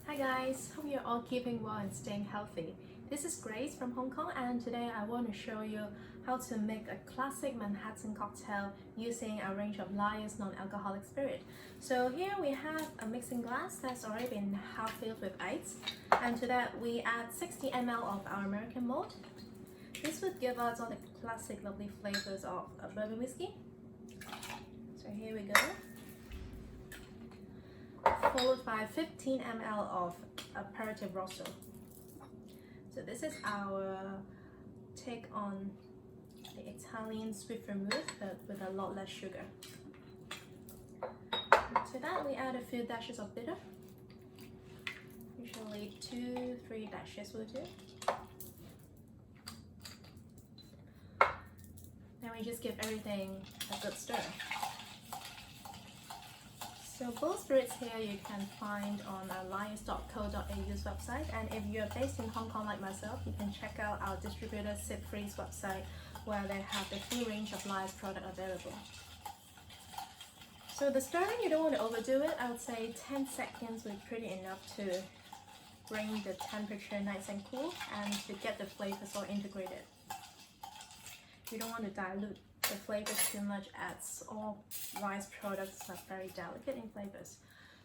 Hi guys, hope you're all keeping well and staying healthy. This is Grace from Hong Kong, and today I want to show you how to make a classic Manhattan cocktail using a range of Lyre's non-alcoholic spirit. So here we have a mixing glass that's already been half filled with ice, and to that we add 60 ml of our American malt. This would give us all the classic lovely flavors of a bourbon whiskey. So here we go. Followed by 15 ml of aperitif rosso. So this is our take on the Italian sweet vermouth, but with a lot less sugar. To that we add a few dashes of bitter. Usually 2-3 dashes will do. Then we just give everything a good stir. So both spirits here you can find on lyre.co.au's website, and if you're based in Hong Kong like myself, you can check out our distributor Sipfree's website where they have the full range of Lyre's product available. So the stirring, you don't want to overdo it. I would say 10 seconds will be pretty enough to bring the temperature nice and cool and to get the flavors all integrated. You don't want to dilute the flavors too much, as all rice products are very delicate in flavors.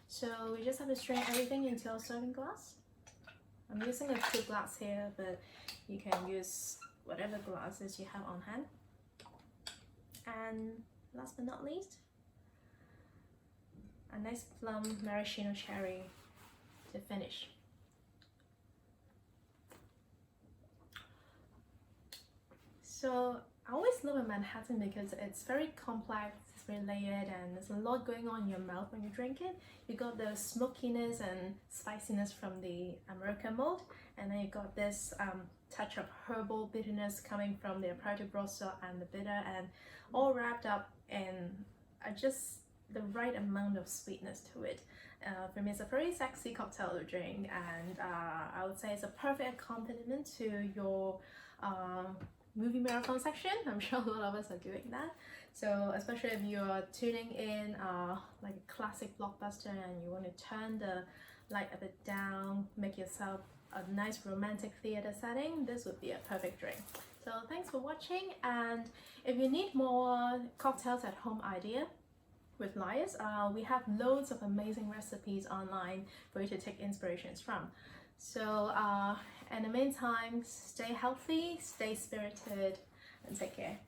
So we just have to strain everything into a serving glass. I'm using a 2 glass here, but you can use whatever glasses you have on hand. And last but not least, a nice plum maraschino cherry to finish. So I always love a Manhattan because it's very complex, it's very layered, and there's a lot going on in your mouth when you drink it. You got the smokiness and spiciness from the American malt, and then you got this touch of herbal bitterness coming from the aperitif rosso and the bitter, and all wrapped up in just the right amount of sweetness to it. For me, it's a very sexy cocktail to drink, and I would say it's a perfect accompaniment to your movie marathon section. I'm sure a lot of us are doing that. So especially if you're tuning in like a classic blockbuster and you want to turn the light a bit down, make yourself a nice romantic theater setting, this would be a perfect drink. So thanks for watching, and if you need more cocktails at home idea with Lyre's, we have loads of amazing recipes online for you to take inspirations from. So in the meantime, stay healthy, stay spirited, and take care.